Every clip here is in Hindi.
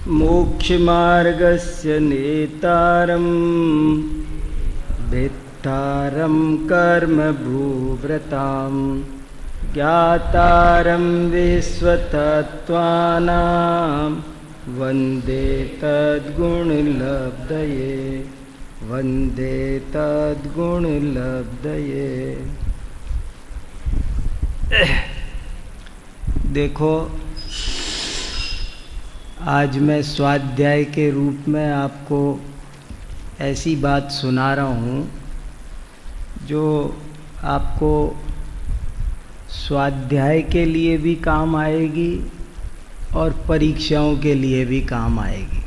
मोक्षमार्गस्य नेतारं भेत्तारं कर्मभूव्रतां ज्ञातारं विश्वतत्त्वानां वन्दे तद्गुणलब्धये वन्दे तद्गुणलब्धये। देखो, आज मैं स्वाध्याय के रूप में आपको ऐसी बात सुना रहा हूँ जो आपको स्वाध्याय के लिए भी काम आएगी और परीक्षाओं के लिए भी काम आएगी।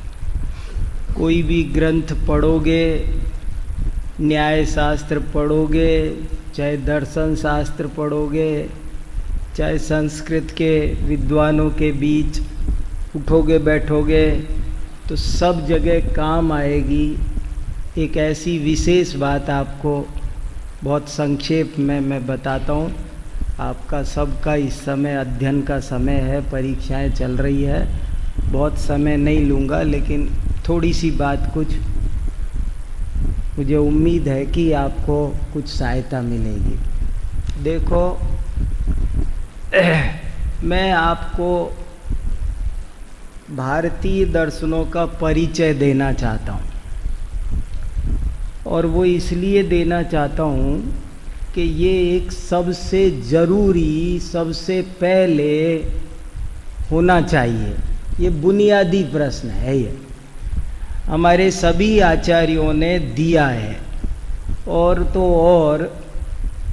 कोई भी ग्रंथ पढ़ोगे, न्याय शास्त्र पढ़ोगे, चाहे दर्शन शास्त्र पढ़ोगे, चाहे संस्कृत के विद्वानों के बीच उठोगे बैठोगे, तो सब जगह काम आएगी। एक ऐसी विशेष बात आपको बहुत संक्षेप में मैं बताता हूँ। आपका सबका इस समय अध्ययन का समय है, परीक्षाएं चल रही है, बहुत समय नहीं लूँगा, लेकिन थोड़ी सी बात कुछ मुझे उम्मीद है कि आपको कुछ सहायता मिलेगी। देखो, मैं आपको भारतीय दर्शनों का परिचय देना चाहता हूँ, और वो इसलिए देना चाहता हूँ कि ये एक सबसे ज़रूरी, सबसे पहले होना चाहिए। ये बुनियादी प्रश्न है, ये हमारे सभी आचार्यों ने दिया है, और तो और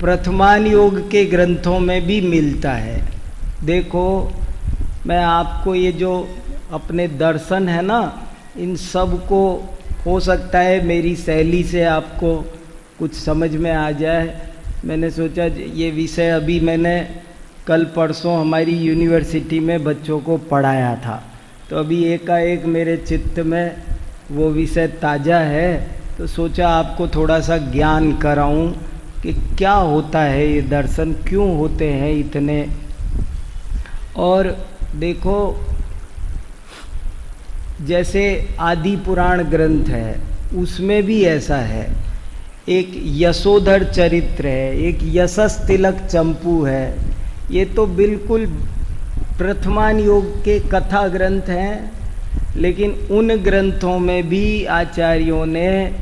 प्रथमान योग के ग्रंथों में भी मिलता है। देखो, मैं आपको ये जो अपने दर्शन है ना, इन सब को हो सकता है मेरी शैली से आपको कुछ समझ में आ जाए। मैंने सोचा ये विषय अभी मैंने कल परसों हमारी यूनिवर्सिटी में बच्चों को पढ़ाया था, तो अभी एकाएक मेरे चित्त में वो विषय ताज़ा है, तो सोचा आपको थोड़ा सा ज्ञान कराऊं कि क्या होता है ये दर्शन, क्यों होते हैं इतने। और देखो, जैसे आदि पुराण ग्रंथ है उसमें भी ऐसा है, एक यशोधर चरित्र है, एक यशस तिलक चंपू है। ये तो बिल्कुल प्रथमान योग के कथा ग्रंथ हैं, लेकिन उन ग्रंथों में भी आचार्यों ने,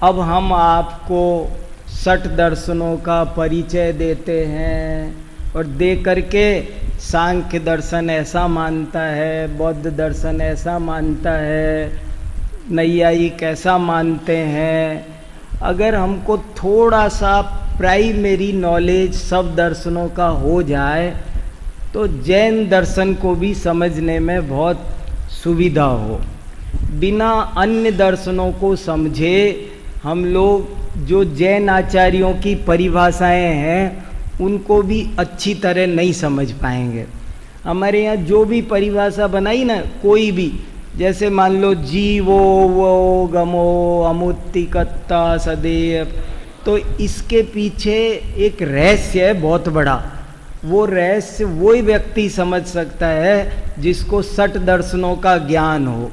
अब हम आपको 60 दर्शनों का परिचय देते हैं, और दे करके सांख्य दर्शन ऐसा मानता है, बौद्ध दर्शन ऐसा मानता है, नैयायिक ऐसा मानते हैं। अगर हमको थोड़ा सा प्राइमरी नॉलेज सब दर्शनों का हो जाए तो जैन दर्शन को भी समझने में बहुत सुविधा हो। बिना अन्य दर्शनों को समझे हम लोग जो जैन आचार्यों की परिभाषाएं हैं उनको भी अच्छी तरह नहीं समझ पाएंगे। हमारे यहाँ जो भी परिभाषा बनाई ना, कोई भी, जैसे मान लो जीवो वो गमो अमुत्तिकत्ता सदैव, तो इसके पीछे एक रहस्य है बहुत बड़ा। वो रहस्य वही व्यक्ति समझ सकता है जिसको 60 दर्शनों का ज्ञान हो।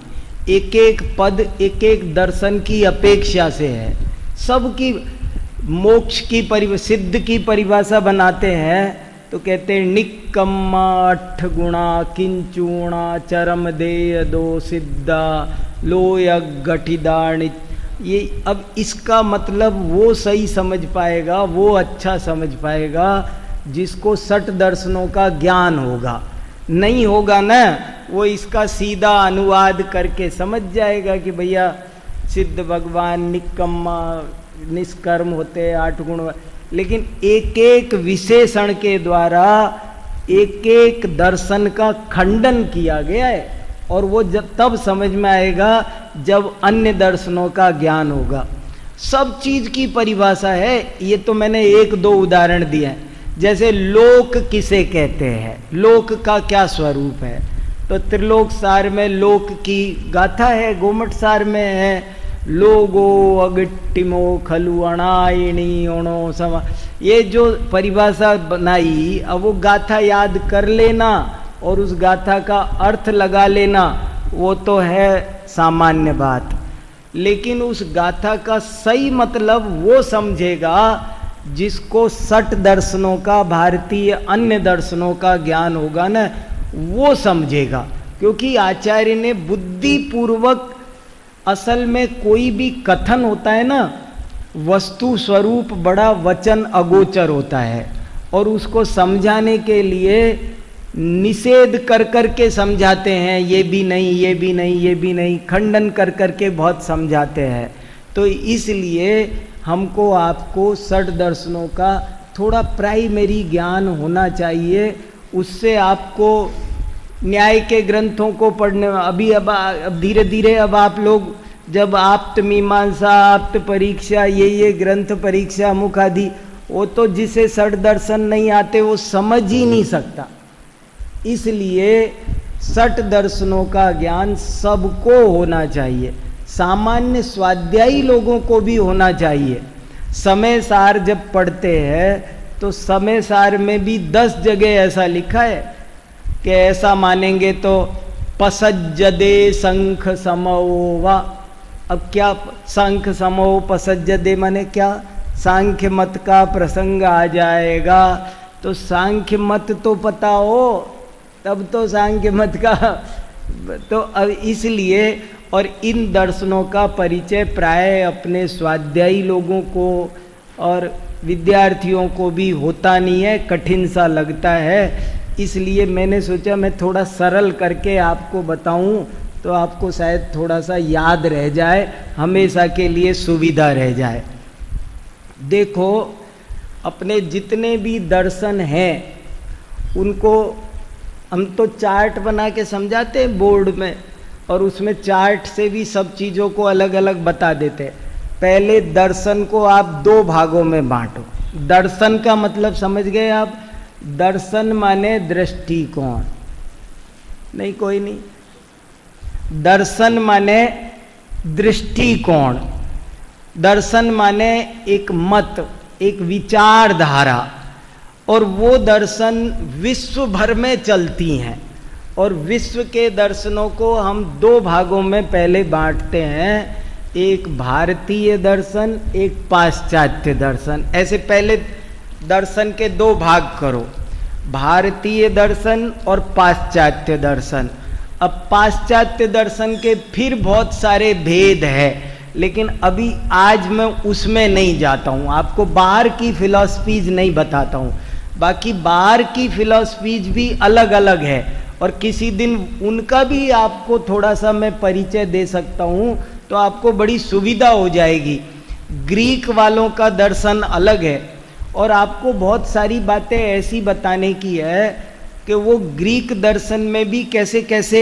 एक एक पद एक एक दर्शन की अपेक्षा से है। सबकी मोक्ष की सिद्ध की परिभाषा बनाते हैं तो कहते हैं निक्कम्मा 8 गुणा किंचूणा चरम देय दो सिद्धा लोय गठिदाणि। ये अब इसका मतलब वो सही समझ पाएगा, वो अच्छा समझ पाएगा जिसको 60 दर्शनों का ज्ञान होगा। नहीं होगा ना, वो इसका सीधा अनुवाद करके समझ जाएगा कि भैया सिद्ध भगवान निक्कम्मा निष्कर्म होते 8 गुण, लेकिन एक एक विशेषण के द्वारा एक एक दर्शन का खंडन किया गया है, और वो जब तब समझ में आएगा जब अन्य दर्शनों का ज्ञान होगा। सब चीज की परिभाषा है। ये तो मैंने 1-2 उदाहरण दिए हैं। जैसे लोक किसे कहते हैं, लोक का क्या स्वरूप है, तो त्रिलोक सार में लोक की गाथा है, गोमट सार में है लोगो अगिट्टिमो खलु अणायणी ओणो समा। ये जो परिभाषा बनाई, अब वो गाथा याद कर लेना और उस गाथा का अर्थ लगा लेना, वो तो है सामान्य बात, लेकिन उस गाथा का सही मतलब वो समझेगा जिसको षट दर्शनों का, भारतीय अन्य दर्शनों का ज्ञान होगा ना, वो समझेगा। क्योंकि आचार्य ने बुद्धि पूर्वक, असल में कोई भी कथन होता है ना, वस्तु स्वरूप बड़ा वचन अगोचर होता है, और उसको समझाने के लिए निषेध कर कर के समझाते हैं, ये भी नहीं, ये भी नहीं, ये भी नहीं, खंडन कर कर के बहुत समझाते हैं। तो इसलिए हमको आपको षट दर्शनों का थोड़ा प्राइमरी ज्ञान होना चाहिए। उससे आपको न्याय के ग्रंथों को पढ़ने, अभी अब धीरे धीरे अब आप लोग जब आप्त मीमांसा, आप्त परीक्षा, ये ग्रंथ परीक्षा मुख आदि, वो तो जिसे षट दर्शन नहीं आते वो समझ ही नहीं सकता। इसलिए षट दर्शनों का ज्ञान सबको होना चाहिए, सामान्य स्वाध्यायी लोगों को भी होना चाहिए। समय सार जब पढ़ते हैं तो समय सार में भी 10 जगह ऐसा लिखा है कि ऐसा मानेंगे तो पसज्जदे शंख समो वा। अब क्या शंख समो पसज्जदे माने क्या? सांख्य मत का प्रसंग आ जाएगा, तो सांख्य मत तो पता हो तब तो सांख्य मत का, तो अब इसलिए, और इन दर्शनों का परिचय प्राय अपने स्वाध्यायी लोगों को और विद्यार्थियों को भी होता नहीं है, कठिन सा लगता है। इसलिए मैंने सोचा मैं थोड़ा सरल करके आपको बताऊं तो आपको शायद थोड़ा सा याद रह जाए, हमेशा के लिए सुविधा रह जाए। देखो, अपने जितने भी दर्शन हैं उनको हम तो चार्ट बना के समझाते हैं बोर्ड में, और उसमें चार्ट से भी सब चीज़ों को अलग अलग बता देते हैं। पहले दर्शन को आप 2 भागों में बांटो। दर्शन का मतलब समझ गए आप? दर्शन माने दृष्टिकोण, नहीं कोई नहीं, दर्शन माने दृष्टिकोण, दर्शन माने एक मत, एक विचारधारा, और वो दर्शन विश्व भर में चलती हैं। और विश्व के दर्शनों को हम 2 भागों में पहले बांटते हैं, एक भारतीय दर्शन, एक पाश्चात्य दर्शन। ऐसे पहले दर्शन के 2 भाग करो, भारतीय दर्शन और पाश्चात्य दर्शन। अब पाश्चात्य दर्शन के फिर बहुत सारे भेद है, लेकिन अभी आज मैं उसमें नहीं जाता हूँ, आपको बाहर की फिलॉसफीज नहीं बताता हूँ। बाकी बाहर की फिलॉसफीज भी अलग अलग है, और किसी दिन उनका भी आपको थोड़ा सा मैं परिचय दे सकता हूँ, तो आपको बड़ी सुविधा हो जाएगी। ग्रीक वालों का दर्शन अलग है, और आपको बहुत सारी बातें ऐसी बताने की है कि वो ग्रीक दर्शन में भी कैसे कैसे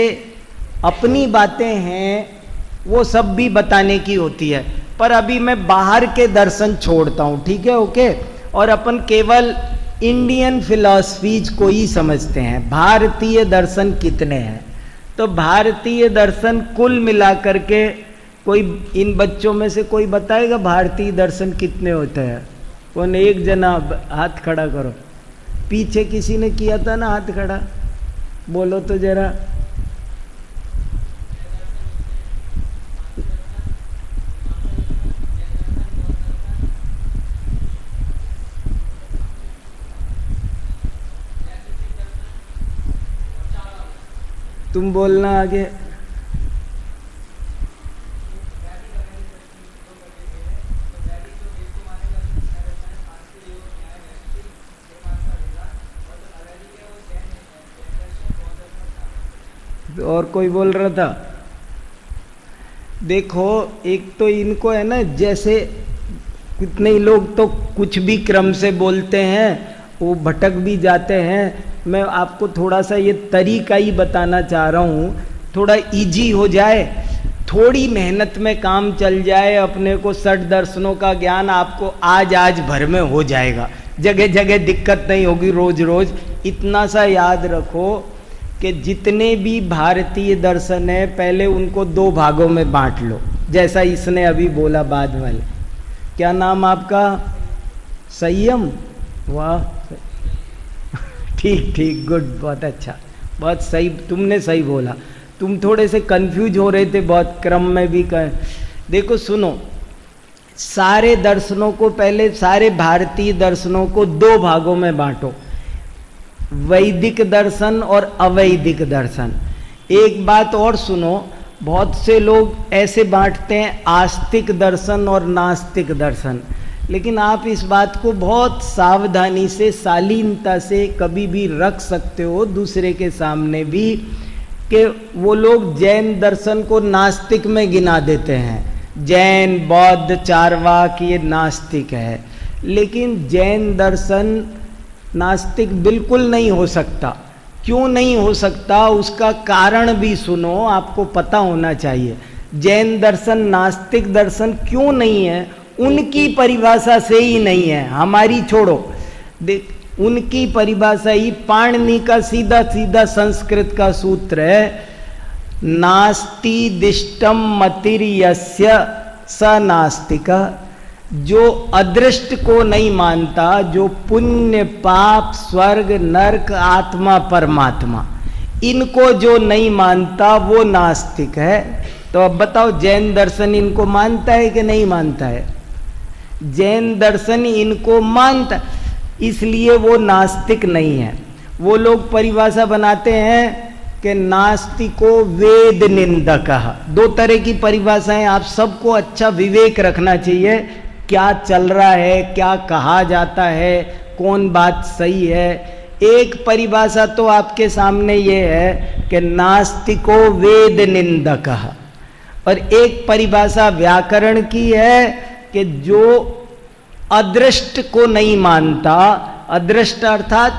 अपनी बातें हैं, वो सब भी बताने की होती है। पर अभी मैं बाहर के दर्शन छोड़ता हूँ, ठीक है, ओके। और अपन केवल इंडियन फिलॉसफीज को ही समझते हैं। भारतीय दर्शन कितने हैं? तो भारतीय दर्शन कुल मिलाकर के, कोई इन बच्चों में से कोई बताएगा भारतीय दर्शन कितने होते हैं? कौन? एक जना हाथ खड़ा करो। पीछे किसी ने किया था ना हाथ खड़ा, बोलो तो जरा। तुम बोलना आगे। और कोई बोल रहा था? देखो, एक तो इनको है ना, जैसे कितने ही लोग तो कुछ भी क्रम से बोलते हैं, वो भटक भी जाते हैं। मैं आपको थोड़ा सा ये तरीका ही बताना चाह रहा हूँ, थोड़ा इजी हो जाए, थोड़ी मेहनत में काम चल जाए। अपने को षट दर्शनों का ज्ञान आपको आज भर में हो जाएगा, जगह जगह दिक्कत नहीं होगी रोज रोज। इतना सा याद रखो कि जितने भी भारतीय दर्शन है पहले उनको 2 भागों में बांट लो, जैसा इसने अभी बोला बाद वाले। क्या नाम आपका? संयम। वाह, ठीक ठीक, गुड, बहुत अच्छा, बहुत सही, तुमने सही बोला। तुम थोड़े से कंफ्यूज हो रहे थे बहुत क्रम में भी देखो सुनो, सारे दर्शनों को पहले, सारे भारतीय दर्शनों को दो भागों में बांटो, वैदिक दर्शन और अवैदिक दर्शन। एक बात और सुनो, बहुत से लोग ऐसे बांटते हैं आस्तिक दर्शन और नास्तिक दर्शन, लेकिन आप इस बात को बहुत सावधानी से, शालीनता से कभी भी रख सकते हो दूसरे के सामने भी, कि वो लोग जैन दर्शन को नास्तिक में गिना देते हैं, जैन बौद्ध चारवाक ये नास्तिक है, लेकिन जैन दर्शन नास्तिक बिल्कुल नहीं हो सकता। क्यों नहीं हो सकता, उसका कारण भी सुनो, आपको पता होना चाहिए। जैन दर्शन नास्तिक दर्शन क्यों नहीं है, उनकी परिभाषा से ही नहीं है, हमारी छोड़ो। देख, उनकी परिभाषा ही पाणिनि का सीधा सीधा संस्कृत का सूत्र है, नास्ति दिष्टम मतिर्यस्य स नास्तिक। जो अदृष्ट को नहीं मानता, जो पुण्य पाप स्वर्ग नरक आत्मा परमात्मा, इनको जो नहीं मानता वो नास्तिक है। तो अब बताओ जैन दर्शन इनको मानता है कि नहीं मानता है? जैन दर्शन इनको मानता, इसलिए वो नास्तिक नहीं है। वो लोग परिभाषा बनाते हैं कि नास्तिको वेद निंदक। दो तरह की परिभाषाएं, आप सबको अच्छा विवेक रखना चाहिए, क्या चल रहा है, क्या कहा जाता है, कौन बात सही है। एक परिभाषा तो आपके सामने ये है कि नास्तिको वेद निंदक, और एक परिभाषा व्याकरण की है कि जो अदृष्ट को नहीं मानता, अदृष्ट अर्थात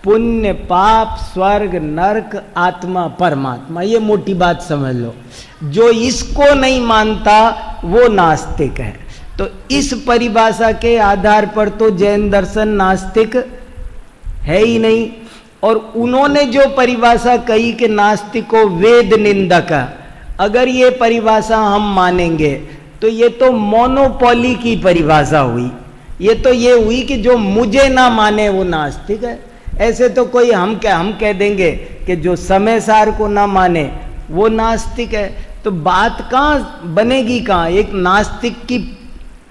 पुण्य पाप स्वर्ग नरक आत्मा परमात्मा, ये मोटी बात समझ लो। जो इसको नहीं मानता वो नास्तिक है। तो इस परिभाषा के आधार पर तो जैन दर्शन नास्तिक है ही नहीं। और उन्होंने जो परिभाषा कही कि नास्तिको वेद निंदक, अगर ये परिभाषा हम मानेंगे तो ये तो मोनोपोली की परिभाषा हुई। ये तो ये हुई कि जो मुझे ना माने वो नास्तिक है। ऐसे तो कोई हम कह देंगे कि जो समय सार को ना माने वो नास्तिक है। तो बात कहाँ बनेगी, कहाँ? एक नास्तिक की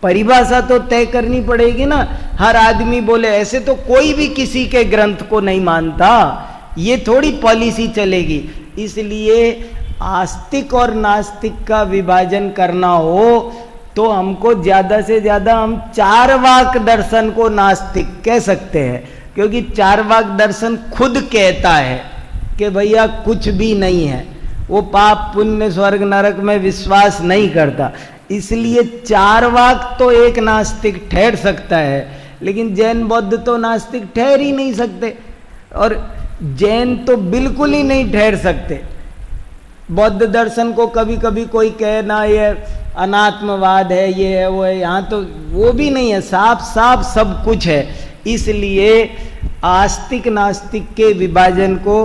परिभाषा तो तय करनी पड़ेगी ना। हर आदमी बोले ऐसे तो कोई भी किसी के ग्रंथ को नहीं मानता, ये थोड़ी पॉलिसी चलेगी। इसलिए आस्तिक और नास्तिक का विभाजन करना हो तो हमको ज्यादा से ज्यादा हम चारवाक दर्शन को नास्तिक कह सकते हैं, क्योंकि चारवाक दर्शन खुद कहता है कि भैया कुछ भी नहीं है, वो पाप पुण्य स्वर्ग नरक में विश्वास नहीं करता। इसलिए चारवाक तो एक नास्तिक ठहर सकता है, लेकिन जैन बौद्ध तो नास्तिक ठहर ही नहीं सकते, और जैन तो बिल्कुल ही नहीं ठहर सकते। बौद्ध दर्शन को कभी कभी कोई कहे ना ये अनात्मवाद है, ये है वो है, यहाँ तो वो भी नहीं है, साफ साफ सब कुछ है। इसलिए आस्तिक नास्तिक के विभाजन को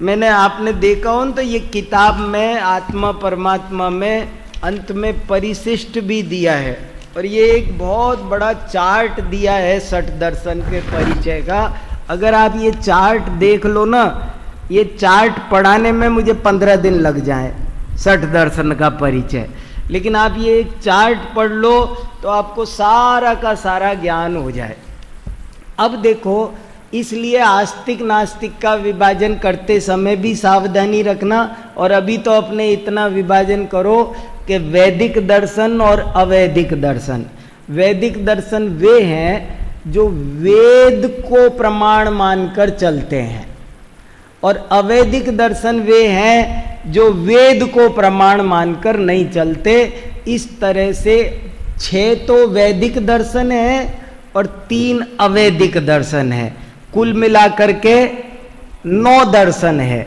मैंने, आपने देखा हो तो ये किताब में आत्मा परमात्मा में अंत में परिशिष्ट भी दिया है, और ये एक बहुत बड़ा चार्ट दिया है षट दर्शन के परिचय का। अगर आप ये चार्ट देख लो ना, ये चार्ट पढ़ाने में मुझे 15 दिन लग जाए षट दर्शन का परिचय, लेकिन आप ये एक चार्ट पढ़ लो तो आपको सारा का सारा ज्ञान हो जाए। अब देखो, इसलिए आस्तिक नास्तिक का विभाजन करते समय भी सावधानी रखना, और अभी तो अपने इतना विभाजन करो कि वैदिक दर्शन और अवैदिक दर्शन। वैदिक दर्शन वे हैं जो वेद को प्रमाण मानकर चलते हैं, और अवैदिक दर्शन वे हैं जो वेद को प्रमाण मानकर नहीं चलते। इस तरह से 6 तो वैदिक दर्शन है और 3 अवैदिक दर्शन है, कुल मिलाकर के 9 दर्शन है।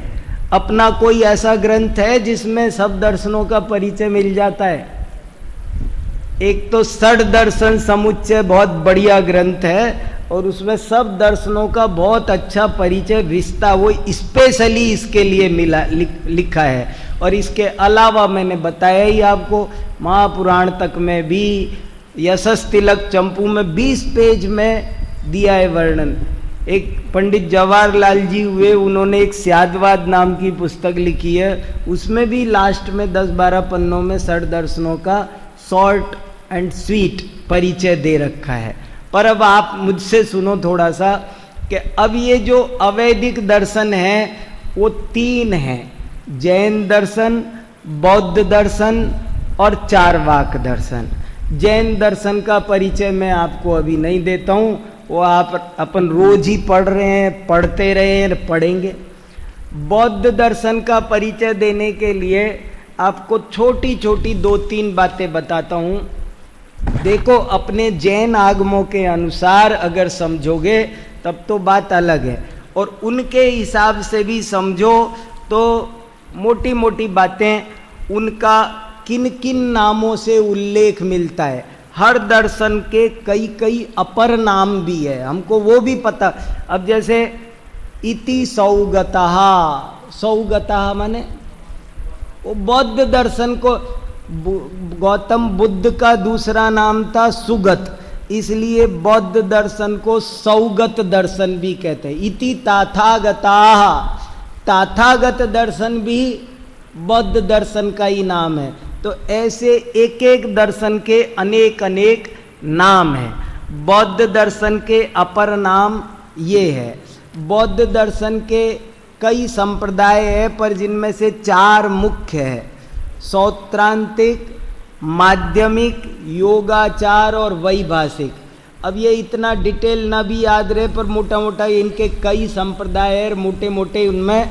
अपना कोई ऐसा ग्रंथ है जिसमें सब दर्शनों का परिचय मिल जाता है? एक तो षट दर्शन समुच्चय बहुत बढ़िया ग्रंथ है, और उसमें सब दर्शनों का बहुत अच्छा परिचय विस्तार वो स्पेशली इसके लिए लिखा है। और इसके अलावा मैंने बताया ही आपको, महापुराण तक में भी, यशस तिलक चंपू में 20 पेज में दिया है वर्णन। एक पंडित जवाहरलाल जी हुए, उन्होंने एक स्यादवाद नाम की पुस्तक लिखी है, उसमें भी लास्ट में 10-12 पन्नों में षड दर्शनों का शॉर्ट एंड स्वीट परिचय दे रखा है। पर अब आप मुझसे सुनो थोड़ा सा कि अब ये जो अवैदिक दर्शन है वो 3 हैं, जैन दर्शन, बौद्ध दर्शन और चारवाक दर्शन। जैन दर्शन का परिचय मैं आपको अभी नहीं देता हूँ, वो आप अपन रोज ही पढ़ रहे हैं, पढ़ते रहे हैं, पढ़ेंगे। बौद्ध दर्शन का परिचय देने के लिए आपको छोटी छोटी 2-3 बातें बताता हूँ। देखो, अपने जैन आगमों के अनुसार अगर समझोगे तब तो बात अलग है, और उनके हिसाब से भी समझो तो मोटी मोटी बातें, उनका किन किन नामों से उल्लेख मिलता है। हर दर्शन के कई कई अपर नाम भी है, हमको वो भी पता। अब जैसे इति सौगतः, सौगतः माने वो बौद्ध दर्शन को, गौतम बुद्ध का दूसरा नाम था सुगत, इसलिए बौद्ध दर्शन को सौगत दर्शन भी कहते हैं। इति तथागताः, तथागत दर्शन भी बौद्ध दर्शन का ही नाम है। तो ऐसे एक एक दर्शन के अनेक अनेक नाम हैं। बौद्ध दर्शन के अपर नाम ये है। बौद्ध दर्शन के कई संप्रदाय है, पर जिनमें से 4 मुख्य है, सौत्रांतिक, माध्यमिक, योगाचार और वैभाषिक। अब ये इतना डिटेल ना भी याद रहे, पर मोटा मोटा इनके कई संप्रदाय है, मोटे मोटे उनमें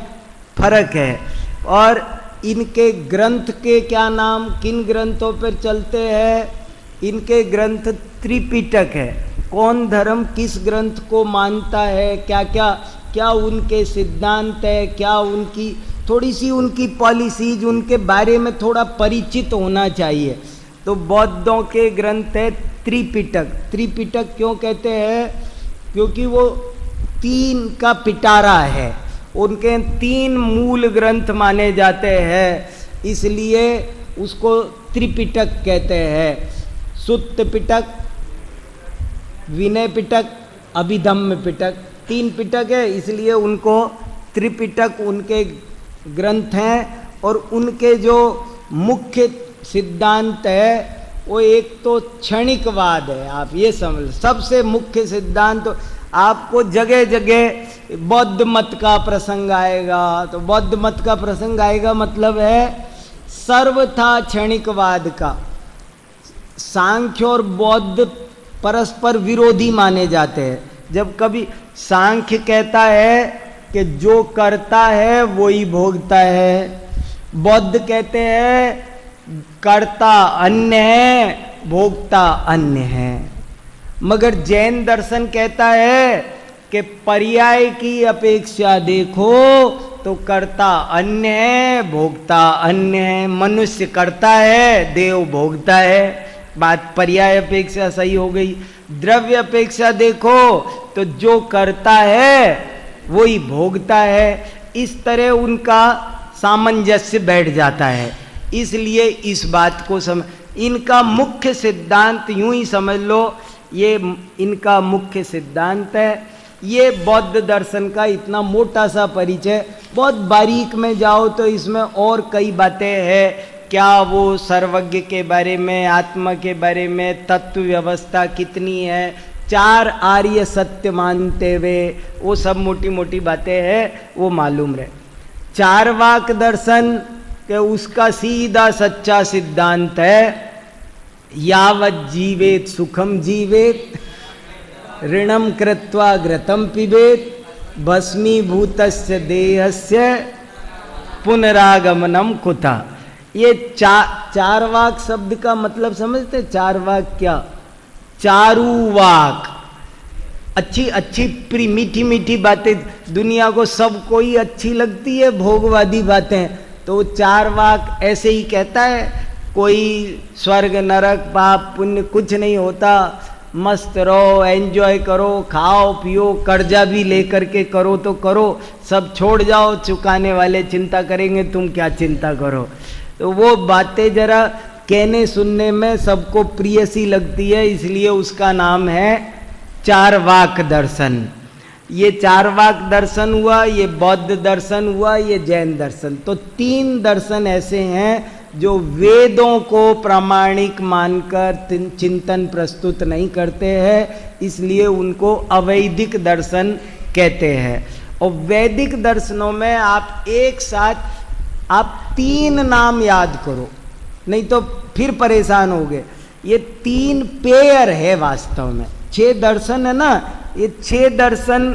फर्क है। और इनके ग्रंथ के क्या नाम, किन ग्रंथों पर चलते हैं? इनके ग्रंथ त्रिपिटक है। कौन धर्म किस ग्रंथ को मानता है, क्या क्या क्या उनके सिद्धांत है, क्या उनकी थोड़ी सी उनकी पॉलिसीज, उनके बारे में थोड़ा परिचित होना चाहिए। तो बौद्धों के ग्रंथ है त्रिपिटक। त्रिपिटक क्यों कहते हैं? क्योंकि वो 3 का पिटारा है, उनके 3 मूल ग्रंथ माने जाते हैं, इसलिए उसको त्रिपिटक कहते हैं। सुत्त पिटक, विनय पिटक, अभिधम्म पिटक, 3 पिटक है, इसलिए उनको त्रिपिटक उनके ग्रंथ हैं। और उनके जो मुख्य सिद्धांत है वो एक तो क्षणिकवाद है, आप ये समझ। सबसे मुख्य सिद्धांत आपको जगह जगह बौद्ध मत का प्रसंग आएगा, तो बौद्ध मत का प्रसंग आएगा मतलब है सर्वथा क्षणिकवाद का। सांख्य और बौद्ध परस्पर विरोधी माने जाते हैं। जब कभी सांख्य कहता है कि जो करता है वो ही भोगता है, बौद्ध कहते हैं कर्ता अन्य है, भोगता अन्य है। मगर जैन दर्शन कहता है कि पर्याय की अपेक्षा देखो तो कर्ता अन्य है, भोगता अन्य है। मनुष्य करता है, देव भोगता है। बात पर्याय अपेक्षा सही हो गई। द्रव्य अपेक्षा देखो तो जो करता है वो ही भोगता है। इस तरह उनका सामंजस्य बैठ जाता है। इसलिए इस बात को इनका मुख्य सिद्धांत यूं ही समझ लो, ये इनका मुख्य सिद्धांत है। ये बौद्ध दर्शन का इतना मोटा सा परिचय। बहुत बारीक में जाओ तो इसमें और कई बातें हैं। क्या वो सर्वज्ञ के बारे में, आत्मा के बारे में, तत्व व्यवस्था कितनी है, 4 आर्य सत्य मानते हुए, वो सब मोटी मोटी बातें हैं, वो मालूम रहे। चारवाक दर्शन के उसका सीधा सच्चा सिद्धांत है यावत् जीवेत सुखम जीवेत, ऋणम कृत्वा घृतम पिबेत, भस्मीभूतस्य देहस्य पुनरागमनम कुतः। ये चारवाक शब्द का मतलब समझते? चारवाक क्या? चारुवाक, अच्छी अच्छी मीठी मीठी बातें, दुनिया को सबको ही अच्छी लगती है भोगवादी बातें, तो चारवाक ऐसे ही कहता है। कोई स्वर्ग नरक पाप पुण्य कुछ नहीं होता, मस्त रहो, एंजॉय करो, खाओ पियो, कर्जा भी लेकर के करो तो करो, सब छोड़ जाओ, चुकाने वाले चिंता करेंगे, तुम क्या चिंता करो। तो वो बातें जरा कहने सुनने में सबको प्रिय सी लगती है, इसलिए उसका नाम है चारवाक दर्शन। ये चारवाक दर्शन हुआ, ये बौद्ध दर्शन हुआ, ये जैन दर्शन। तो 3 दर्शन ऐसे हैं जो वेदों को प्रामाणिक मानकर चिंतन प्रस्तुत नहीं करते हैं, इसलिए उनको अवैदिक दर्शन कहते हैं। और वैदिक दर्शनों में आप एक साथ आप 3 नाम याद करो, नहीं तो फिर परेशान होगे। ये 3 पेयर है वास्तव में। 6 दर्शन है ना, ये 6 दर्शन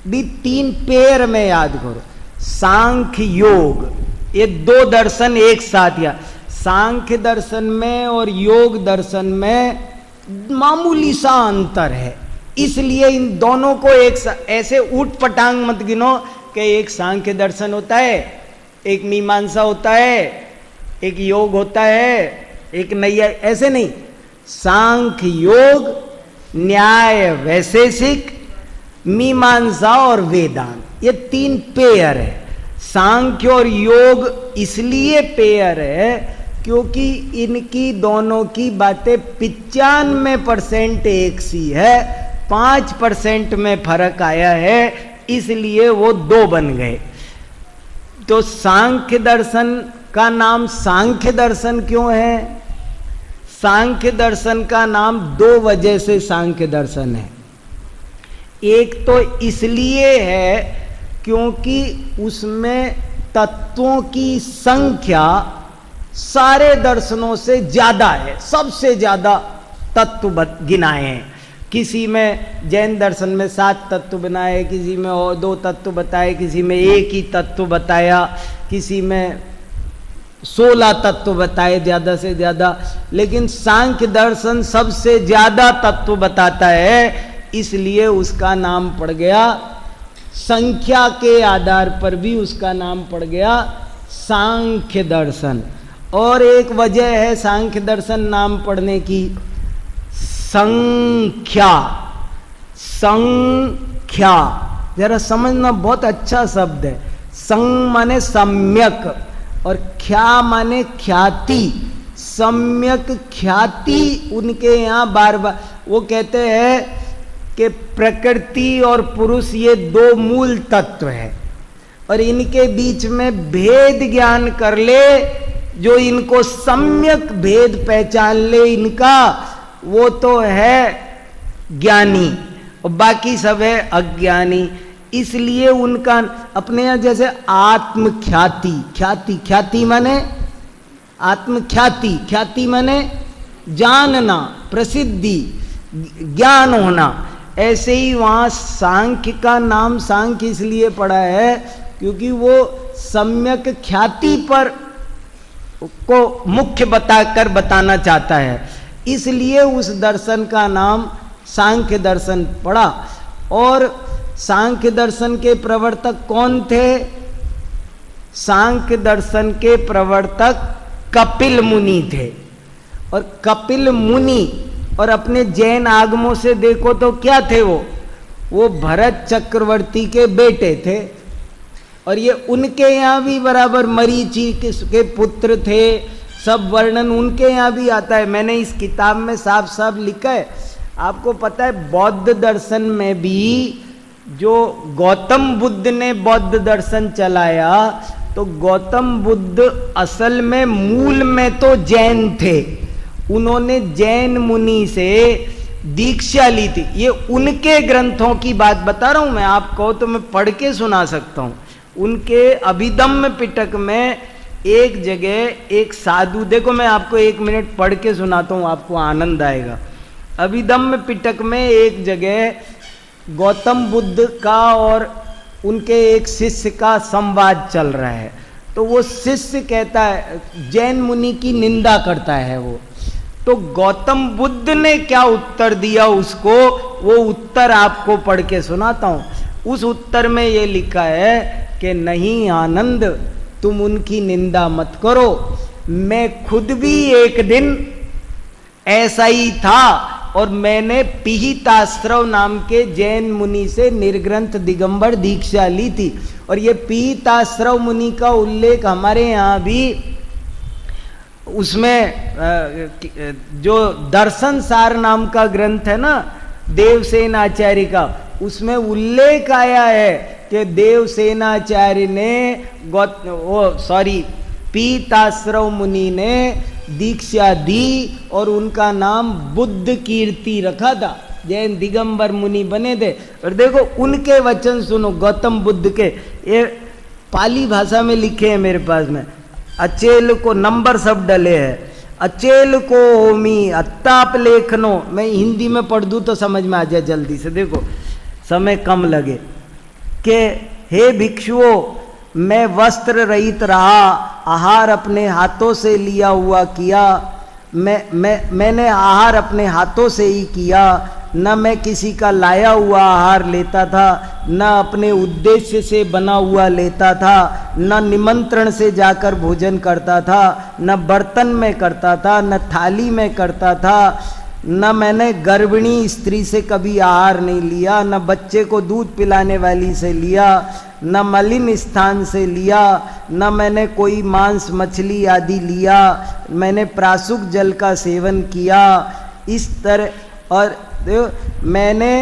भी 3 पेयर में याद करो। सांख्य योग, ये 2 दर्शन एक साथ, या सांख्य दर्शन में और योग दर्शन में मामूली सा अंतर है, इसलिए इन दोनों को एक ऐसे ऊट पटांग मत गिनो कि एक सांख्य दर्शन होता है, एक मीमांसा होता है, एक योग होता है, एक नैया, ऐसे नहीं। सांख्य योग, न्याय वैशेषिक, मीमांसा और वेदांत, ये 3 पेयर है। सांख्य और योग इसलिए पेयर है क्योंकि इनकी दोनों की बातें 95% एक सी है, 5% में फर्क आया है, इसलिए वो 2 बन गए। तो सांख्य दर्शन का नाम सांख्य दर्शन क्यों है? सांख्य दर्शन का नाम 2 वजह से सांख्य दर्शन है। एक तो इसलिए है क्योंकि उसमें तत्वों की संख्या सारे दर्शनों से ज्यादा है, सबसे ज्यादा तत्व गिनाए हैं। किसी में जैन दर्शन में 7 तत्व बनाए, किसी में और 2 तत्व बताए, किसी में 1 ही तत्व बताया, किसी में 16 तत्व बताए ज्यादा से ज्यादा। लेकिन सांख्य दर्शन सबसे ज्यादा तत्व बताता है, इसलिए उसका नाम पड़ गया, संख्या के आधार पर भी उसका नाम पड़ गया सांख्य दर्शन। और एक वजह है सांख्य दर्शन नाम पड़ने की, संख्या। संख्या जरा समझना, बहुत अच्छा शब्द है। संग माने सम्यक और ख्या माने ख्याति। सम्यक ख्याति उनके यहाँ बार बार वो कहते हैं कि प्रकृति और पुरुष ये 2 मूल तत्व है और इनके बीच में भेद ज्ञान कर ले, जो इनको सम्यक भेद पहचान ले इनका, वो तो है ज्ञानी और बाकी सब है अज्ञानी। इसलिए उनका अपने यहाँ जैसे आत्मख्याति, ख्याति, ख्याति माने आत्मख्याति, ख्याति माने जानना, प्रसिद्धि, ज्ञान होना। ऐसे ही वहां सांख्य का नाम सांख्य इसलिए पड़ा है क्योंकि वो सम्यक ख्याति पर को मुख्य बताना चाहता है, इसलिए उस दर्शन का नाम सांख्य दर्शन पड़ा। और सांख्य दर्शन के प्रवर्तक कौन थे? सांख्य दर्शन के प्रवर्तक कपिल मुनि थे। और कपिल मुनि और अपने जैन आगमों से देखो तो क्या थे वो भरत चक्रवर्ती के बेटे थे और ये उनके यहाँ भी बराबर मरीचि के पुत्र थे। सब वर्णन उनके यहाँ भी आता है, मैंने इस किताब में साफ साफ लिखा है। आपको पता है बौद्ध दर्शन में भी जो गौतम बुद्ध ने बौद्ध दर्शन चलाया, तो गौतम बुद्ध असल में मूल में तो जैन थे। उन्होंने जैन मुनि से दीक्षा ली थी। ये उनके ग्रंथों की बात बता रहा हूं मैं, आप कहो तो मैं पढ़ के सुना सकता हूं। उनके अभिधम्म पिटक में एक जगह एक साधु, देखो मैं आपको 1 मिनट पढ़ के सुनाता हूं, आपको आनंद आएगा। अभिधम्म पिटक में एक जगह गौतम बुद्ध का और उनके एक शिष्य का संवाद चल रहा है। तो वो शिष्य कहता है, जैन मुनि की निंदा करता है वो, तो गौतम बुद्ध ने क्या उत्तर दिया उसको, वो उत्तर आपको पढ़ के सुनाता हूं। उस उत्तर में ये लिखा है कि नहीं आनंद, तुम उनकी निंदा मत करो, मैं खुद भी एक दिन ऐसा ही था और मैंने पिहिताश्रव नाम के जैन मुनि से निर्ग्रंथ दिगंबर दीक्षा ली थी। और ये पिहिताश्रव मुनि का उल्लेख हमारे यहाँ भी उसमें जो दर्शन सार नाम का ग्रंथ है ना देवसेन आचार्य का, उसमें उल्लेख आया है कि देवसेनाचार्य ने पीताश्रव मुनि ने दीक्षा दी और उनका नाम बुद्ध कीर्ति रखा था। जैन दिगंबर मुनि बने थे। और देखो उनके वचन सुनो, गौतम बुद्ध के, ये पाली भाषा में लिखे हैं मेरे पास में। अचेल को नंबर सब डले हैं। अचेल को होमी अत्ताप लेखनो, मैं हिंदी में पढ़ दूं तो समझ में आ जाए जल्दी से, देखो समय कम लगे। कि हे भिक्षुओं, मैं वस्त्र रहित रहा, आहार अपने हाथों से लिया हुआ किया, मैंने आहार अपने हाथों से ही किया, न मैं किसी का लाया हुआ आहार लेता था, न अपने उद्देश्य से बना हुआ लेता था, न निमंत्रण से जाकर भोजन करता था, न बर्तन में करता था, न थाली में करता था, न मैंने गर्भिणी स्त्री से कभी आहार नहीं लिया, न बच्चे को दूध पिलाने वाली से लिया, न मलिन स्थान से लिया, न मैंने कोई मांस मछली आदि लिया, मैंने प्रासुक जल का सेवन किया। इस तरह और मैंने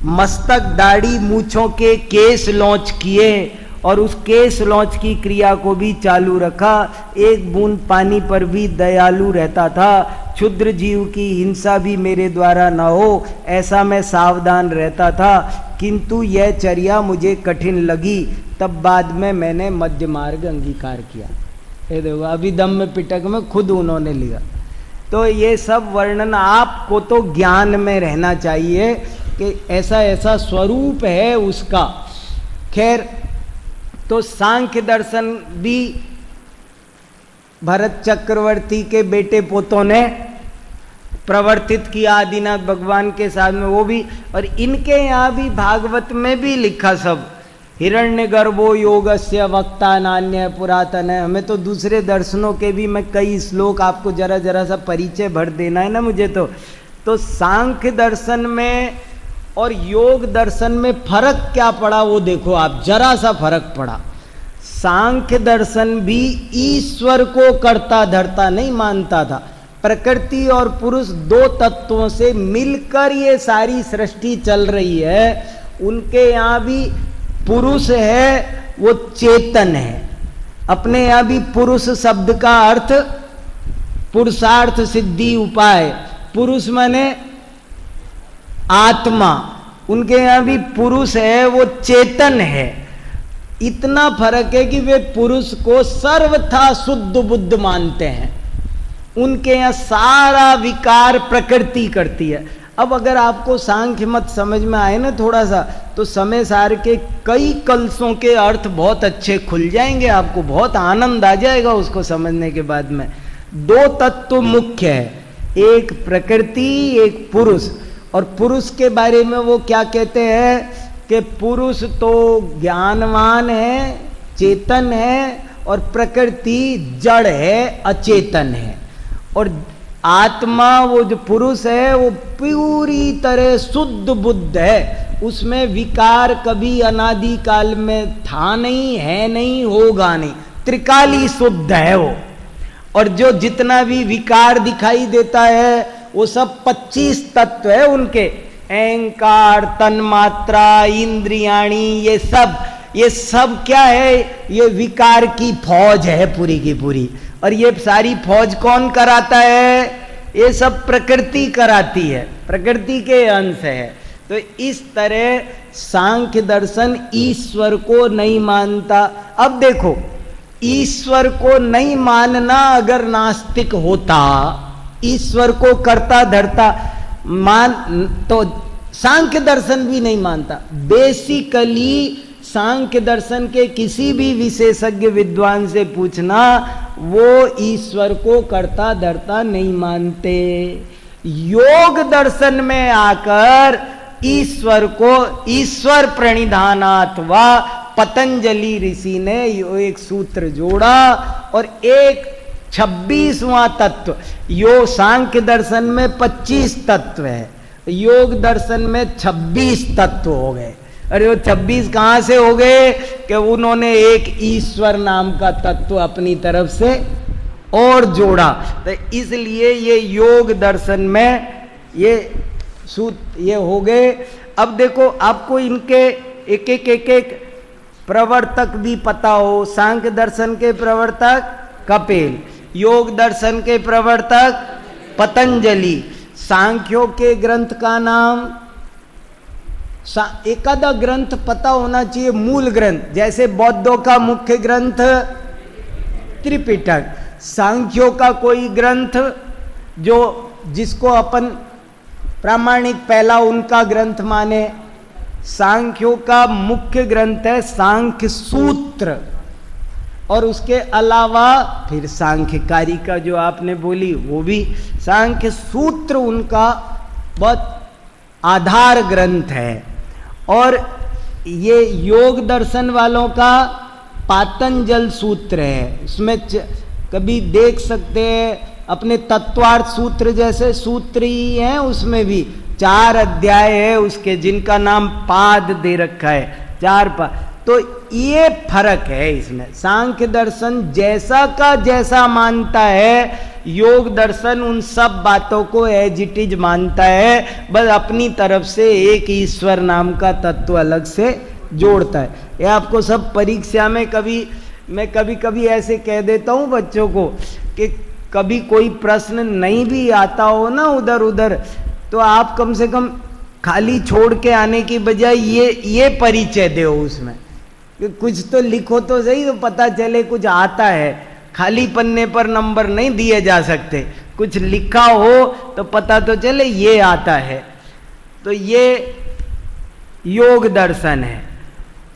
मस्तक दाढ़ी मूछों के केस लॉन्च किए और उस केस लॉन्च की क्रिया को भी चालू रखा। एक बूंद पानी पर भी दयालु रहता था। क्षुद्र जीव की हिंसा भी मेरे द्वारा न हो, ऐसा मैं सावधान रहता था। किंतु यह चर्या मुझे कठिन लगी, तब बाद में मैंने मध्य मार्ग अंगीकार किया। ये देखो अभिधम्म पिटक में खुद उन्होंने लिखा। तो ये सब वर्णन आपको तो ज्ञान में रहना चाहिए कि ऐसा ऐसा स्वरूप है उसका। खैर, तो सांख्य दर्शन भी भरत चक्रवर्ती के बेटे पोतों ने प्रवर्तित किया आदिनाथ भगवान के साथ में, वो भी। और इनके यहाँ भी भागवत में भी लिखा सब, हिरण्य गर्भो योगस्य वक्ता नान्य पुरातन है। हमें तो दूसरे दर्शनों के भी मैं कई श्लोक आपको जरा जरा सा परिचय भर देना है ना मुझे। तो सांख्य दर्शन में और योग दर्शन में फर्क क्या पड़ा वो देखो आप, जरा सा फर्क पड़ा। सांख्य दर्शन भी ईश्वर को कर्ता धर्ता नहीं मानता था। प्रकृति और पुरुष दो तत्वों से मिलकर ये सारी सृष्टि चल रही है। उनके यहाँ भी पुरुष है, वो चेतन है। अपने यहाँ भी पुरुष शब्द का अर्थ पुरुषार्थ सिद्धि उपाय, पुरुष माने आत्मा। उनके यहाँ भी पुरुष है, वो चेतन है। इतना फर्क है कि वे पुरुष को सर्वथा शुद्ध बुद्ध मानते हैं। उनके यहाँ सारा विकार प्रकृति करती है। अब अगर आपको सांख्य मत समझ में आए ना थोड़ा सा, तो समय सार के कई कलशों के अर्थ बहुत अच्छे खुल जाएंगे, आपको बहुत आनंद आ जाएगा उसको समझने के बाद में। दो तत्व मुख्य है, एक प्रकृति, एक पुरुष। और पुरुष के बारे में वो क्या कहते हैं कि पुरुष तो ज्ञानवान है, चेतन है, और प्रकृति जड़ है, अचेतन है। और आत्मा, वो जो पुरुष है, वो पूरी तरह शुद्ध बुद्ध है। उसमें विकार कभी अनादि काल में था नहीं, है नहीं, होगा नहीं, त्रिकाली शुद्ध है वो। और जो जितना भी विकार दिखाई देता है वो सब 25 तत्व है उनके, अहंकार, तन्मात्रा, इंद्रियाणी, ये सब क्या है? ये विकार की फौज है पूरी की पूरी। और ये सारी फौज कौन कराता है? ये सब प्रकृति कराती है, प्रकृति के अंश है। तो इस तरह सांख्य दर्शन ईश्वर को नहीं मानता। अब देखो, ईश्वर को नहीं मानना अगर नास्तिक होता, ईश्वर को कर्ता धर्ता मान, तो सांख्य दर्शन भी नहीं मानता। बेसिकली सांख्य दर्शन के किसी भी विशेषज्ञ विद्वान से पूछना, वो ईश्वर को कर्ता धर्ता नहीं मानते। योग दर्शन में आकर ईश्वर को ईश्वर प्रणिधानात् वा पतंजलि ऋषि ने एक सूत्र जोड़ा और एक 26वां तत्व। योग सांख्य दर्शन में 25 तत्व है, योग दर्शन में 26 तत्व हो गए। अरे वो 26 कहां से हो गए कि उन्होंने एक ईश्वर नाम का तत्व अपनी तरफ से और जोड़ा। तो इसलिए ये योग दर्शन में ये हो गए। अब देखो, आपको इनके एक प्रवर्तक भी पता हो। सांख्य दर्शन के प्रवर्तक कपिल, योग दर्शन के प्रवर्तक पतंजलि, सांख्यों के ग्रंथ का नाम, एकादा ग्रंथ पता होना चाहिए, मूल ग्रंथ। जैसे बौद्धों का मुख्य ग्रंथ त्रिपिटक, सांख्यों का कोई ग्रंथ जो जिसको अपन प्रामाणिक पहला उनका ग्रंथ माने, सांख्यों का मुख्य ग्रंथ है सांख्य सूत्र। और उसके अलावा फिर सांख्यकारी का जो आपने बोली वो भी, सांख्य सूत्र उनका बहुत आधार ग्रंथ है। और ये योग दर्शन वालों का पातंजल सूत्र है। उसमें कभी देख सकते हैं अपने तत्वार्थ सूत्र जैसे सूत्र ही हैं, उसमें भी 4 अध्याय है उसके, जिनका नाम पाद दे रखा है, 4 पाद। तो ये फर्क है इसमें। सांख्य दर्शन जैसा का जैसा मानता है, योग दर्शन उन सब बातों को एज इट इज मानता है, बस अपनी तरफ से एक ईश्वर नाम का तत्व अलग से जोड़ता है। ये आपको सब परीक्षा में मैं कभी ऐसे कह देता हूँ बच्चों को कि कभी कोई प्रश्न नहीं भी आता हो ना उधर उधर, तो आप कम से कम खाली छोड़ के आने की बजाय ये परिचय दो उसमें कि कुछ तो लिखो तो सही, तो पता चले कुछ आता है। खाली पन्ने पर नंबर नहीं दिए जा सकते, कुछ लिखा हो तो पता तो चले ये आता है। तो ये योग दर्शन है।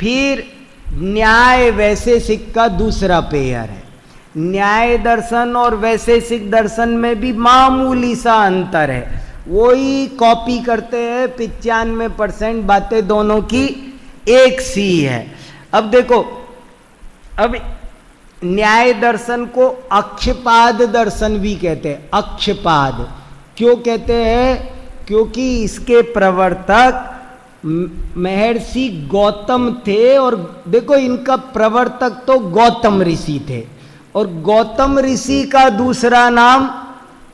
फिर न्याय वैशेषिक का दूसरा पेयर है। न्याय दर्शन और वैशेषिक दर्शन में भी मामूली सा अंतर है, वही कॉपी करते हैं, 95% बातें दोनों की एक सी है। अब देखो, अब न्याय दर्शन को अक्षपाद दर्शन भी कहते हैं। अक्षपाद क्यों कहते हैं? क्योंकि इसके प्रवर्तक महर्षि गौतम थे। और देखो, इनका प्रवर्तक तो गौतम ऋषि थे, और गौतम ऋषि का दूसरा नाम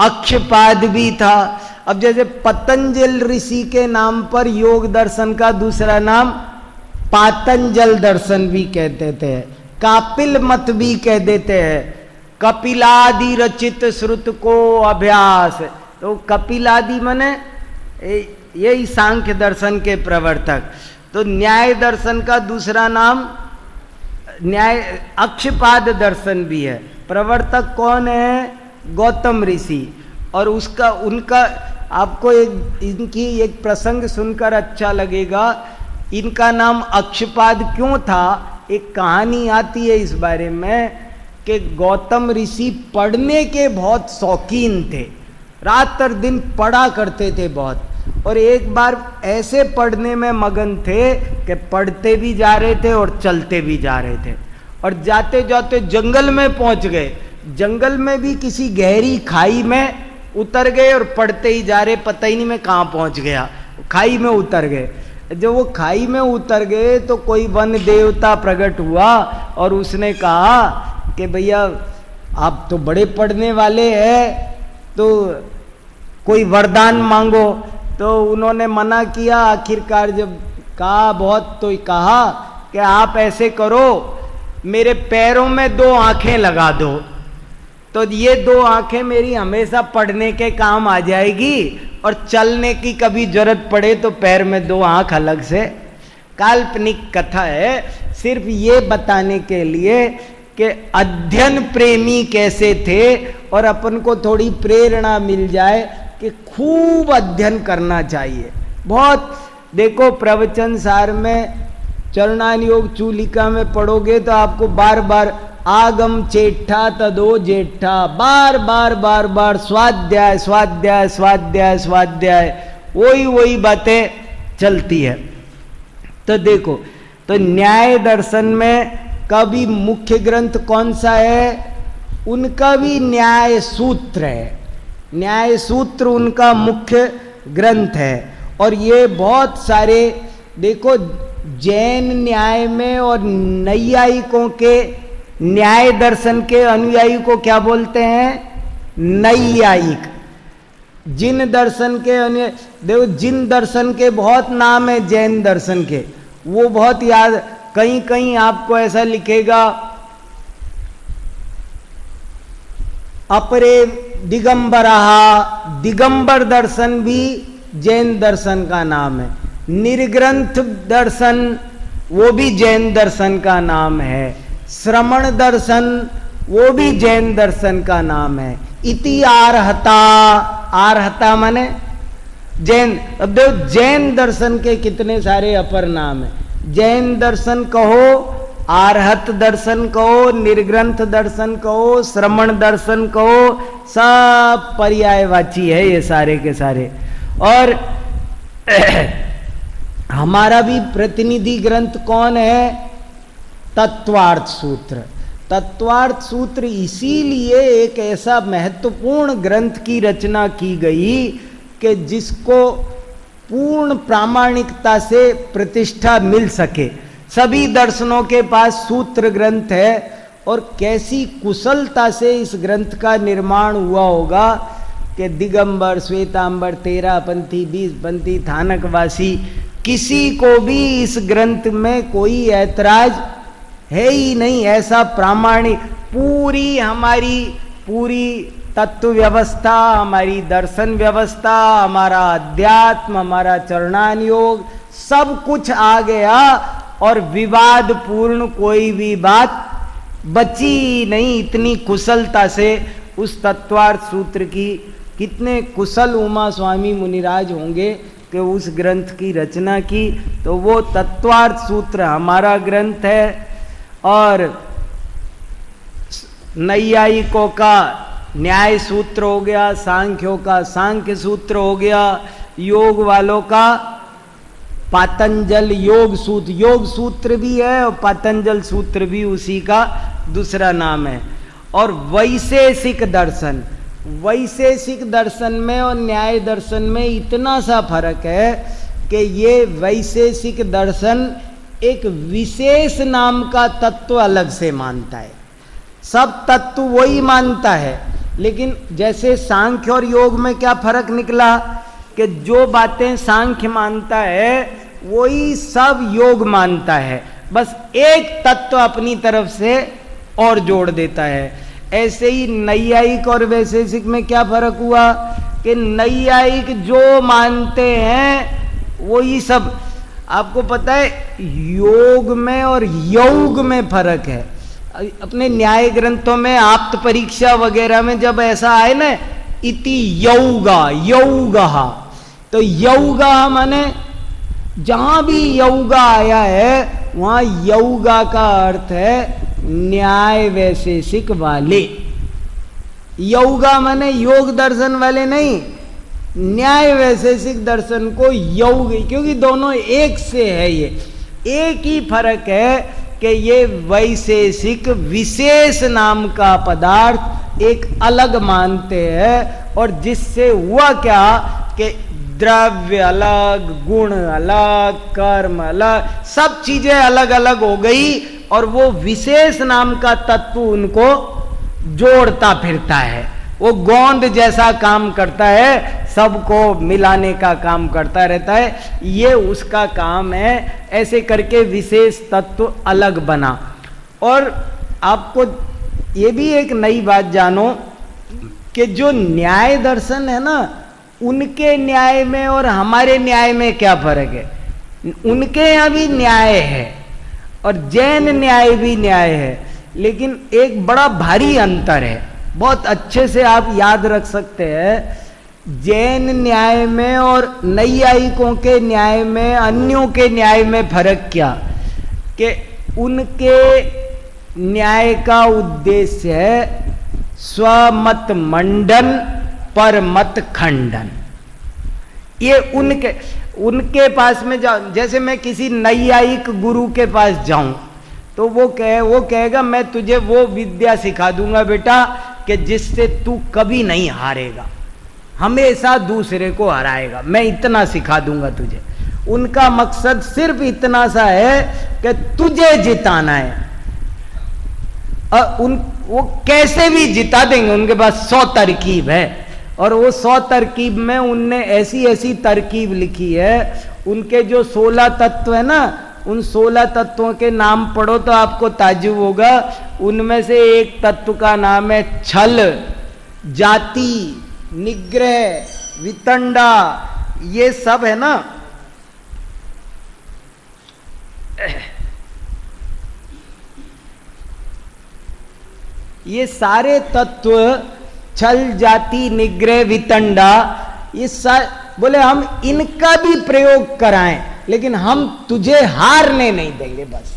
अक्षपाद भी था। अब जैसे पतंजल ऋषि के नाम पर योग दर्शन का दूसरा नाम पातंजल दर्शन भी कहते थे, कापिल मत भी कह देते हैं, कपिलादि रचित श्रुत को अभ्यास। तो कपिलादि माने यही सांख्य दर्शन के प्रवर्तक। तो न्याय दर्शन का दूसरा नाम न्याय अक्षपाद दर्शन भी है। प्रवर्तक कौन है? गौतम ऋषि। और उनका आपको इनकी एक प्रसंग सुनकर अच्छा लगेगा। इनका नाम अक्षपाद क्यों था? एक कहानी आती है इस बारे में कि गौतम ऋषि पढ़ने के बहुत शौकीन थे, रात और दिन पढ़ा करते थे बहुत। और एक बार ऐसे पढ़ने में मगन थे कि पढ़ते भी जा रहे थे और चलते भी जा रहे थे, और जाते जाते जंगल में पहुंच गए। जंगल में भी किसी गहरी खाई में उतर गए और पढ़ते ही जा रहे, पता ही नहीं मैं कहाँ पहुंच गया, खाई में उतर गए। जब वो खाई में उतर गए तो कोई वन देवता प्रकट हुआ और उसने कहा कि भैया आप तो बड़े पढ़ने वाले हैं, तो कोई वरदान मांगो। तो उन्होंने मना किया। आखिरकार जब कहा बहुत, तो कहा कि आप ऐसे करो, मेरे पैरों में 2 आंखें लगा दो, तो ये 2 आंखें मेरी हमेशा पढ़ने के काम आ जाएगी, और चलने की कभी जरूरत पड़े तो पैर में 2 आंख अलग से। काल्पनिक कथा है, सिर्फ ये बताने के लिए कि अध्ययन प्रेमी कैसे थे, और अपन को थोड़ी प्रेरणा मिल जाए कि खूब अध्ययन करना चाहिए। बहुत देखो, प्रवचन सार में चरणान योग चूलिका में पढ़ोगे तो आपको बार बार आगम चेठा तदो जेठा, बार बार बार बार स्वाध्याय स्वाध्याय स्वाध्याय स्वाध्याय, वही बातें चलती है। तो देखो, तो न्याय दर्शन में का भी मुख्य ग्रंथ कौन सा है? उनका भी न्याय सूत्र है। न्याय सूत्र उनका मुख्य ग्रंथ है। और ये बहुत सारे देखो, जैन न्याय में और नैयायिकों के न्याय दर्शन के अनुयायी को क्या बोलते हैं? नैयायिक। जिन दर्शन के अन्य, देखो जिन दर्शन के बहुत नाम है, जैन दर्शन के, वो बहुत याद, कहीं कहीं आपको ऐसा लिखेगा अपरे दिगंबरहा, दिगंबर दर्शन भी जैन दर्शन का नाम है। निर्ग्रंथ दर्शन वो भी जैन दर्शन का नाम है। श्रमण दर्शन वो भी जैन दर्शन का नाम है। इति आरहता, आरहता माने जैन। अब देखो जैन दर्शन के कितने सारे अपर नाम है। जैन दर्शन कहो, आरहत दर्शन कहो, निर्ग्रंथ दर्शन कहो, श्रमण दर्शन कहो, सब पर्यायवाची है ये सारे के सारे। और हमारा भी प्रतिनिधि ग्रंथ कौन है? तत्वार्थ सूत्र। तत्वार्थ सूत्र इसीलिए एक ऐसा महत्वपूर्ण ग्रंथ की रचना की गई कि जिसको पूर्ण प्रामाणिकता से प्रतिष्ठा मिल सके। सभी दर्शनों के पास सूत्र ग्रंथ है, और कैसी कुशलता से इस ग्रंथ का निर्माण हुआ होगा कि दिगंबर, श्वेतांबर, 13 पंथी, 20 पंथी, थानकवासी, किसी को भी इस ग्रंथ में कोई ऐतराज है ही नहीं। ऐसा प्रामाणिक पूरी हमारी पूरी तत्व व्यवस्था, हमारी दर्शन व्यवस्था, हमारा अध्यात्म, हमारा चरणान योग, सब कुछ आ गया, और विवाद पूर्ण कोई भी बात बची नहीं। इतनी कुशलता से उस तत्वार्थ सूत्र की, कितने कुशल उमा स्वामी मुनिराज होंगे कि उस ग्रंथ की रचना की। तो वो तत्वार्थ सूत्र हमारा ग्रंथ है। और नैयायिकों का न्याय सूत्र हो गया, सांख्यों का सांख्य सूत्र हो गया, योग वालों का पातंजल योग सूत्र, योग सूत्र भी है और पातंजल सूत्र भी उसी का दूसरा नाम है। और वैशेषिक दर्शन, वैशेषिक दर्शन में और न्याय दर्शन में इतना सा फर्क है कि ये वैशेषिक दर्शन एक विशेष नाम का तत्व अलग से मानता है। सब तत्व वही मानता है, लेकिन जैसे सांख्य और योग में क्या फर्क निकला कि जो बातें सांख्य मानता है वही सब योग मानता है, बस एक तत्व अपनी तरफ से और जोड़ देता है। ऐसे ही नैयायिक और वैशेषिक में क्या फर्क हुआ कि नैयायिक जो मानते हैं वही सब। आपको पता है योग में और योग में फर्क है। अपने न्याय ग्रंथों में आप्त परीक्षा वगैरह में जब ऐसा आए ना, इति यौगा, यौगा, तो यौगा माने जहां भी यौगा आया है वहां यौगा का अर्थ है न्याय वैशेषिक वाले। यौगा माने योग दर्शन वाले नहीं, न्याय वैशेषिक दर्शन को योग, क्योंकि दोनों एक से है। ये एक ही फर्क है कि ये वैशेषिक विशेष नाम का पदार्थ एक अलग मानते हैं, और जिससे हुआ क्या कि द्रव्य अलग, गुण अलग, कर्म अलग, सब चीजें अलग अलग हो गई, और वो विशेष नाम का तत्व उनको जोड़ता फिरता है। वो गोंद जैसा काम करता है, सबको मिलाने का काम करता रहता है, ये उसका काम है। ऐसे करके विशेष तत्व अलग बना। और आपको ये भी एक नई बात जानो कि जो न्याय दर्शन है ना, उनके न्याय में और हमारे न्याय में क्या फर्क है। उनके यहाँ भी न्याय है और जैन न्याय भी न्याय है, लेकिन एक बड़ा भारी अंतर है, बहुत अच्छे से आप याद रख सकते हैं। जैन न्याय में और नैयायिकों के न्याय में, अन्यों के न्याय में फर्क क्या कि उनके न्याय का उद्देश्य है स्वमत मंडन पर मत खंडन। ये उनके पास में जाओ, जैसे मैं किसी नैयायिक गुरु के पास जाऊं तो वो कहेगा मैं तुझे वो विद्या सिखा दूंगा बेटा कि जिससे तू कभी नहीं हारेगा, हमेशा दूसरे को हराएगा, मैं इतना सिखा दूंगा तुझे। उनका मकसद सिर्फ इतना सा है कि तुझे जिताना है। वो कैसे भी जिता देंगे, उनके पास 100 तरकीब है। और वो 100 तरकीब में उनने ऐसी ऐसी तरकीब लिखी है, उनके जो 16 तत्व है ना, उन 16 तत्वों के नाम पढ़ो तो आपको ताज्जुब होगा। उनमें से एक तत्व का नाम है छल, जाति, निग्रह, वितंडा, ये सब है ना। ये सारे तत्व, छल, जाति, निग्रह, वितंडा, ये बोले हम इनका भी प्रयोग कराएं, लेकिन हम तुझे हारने नहीं देंगे। बस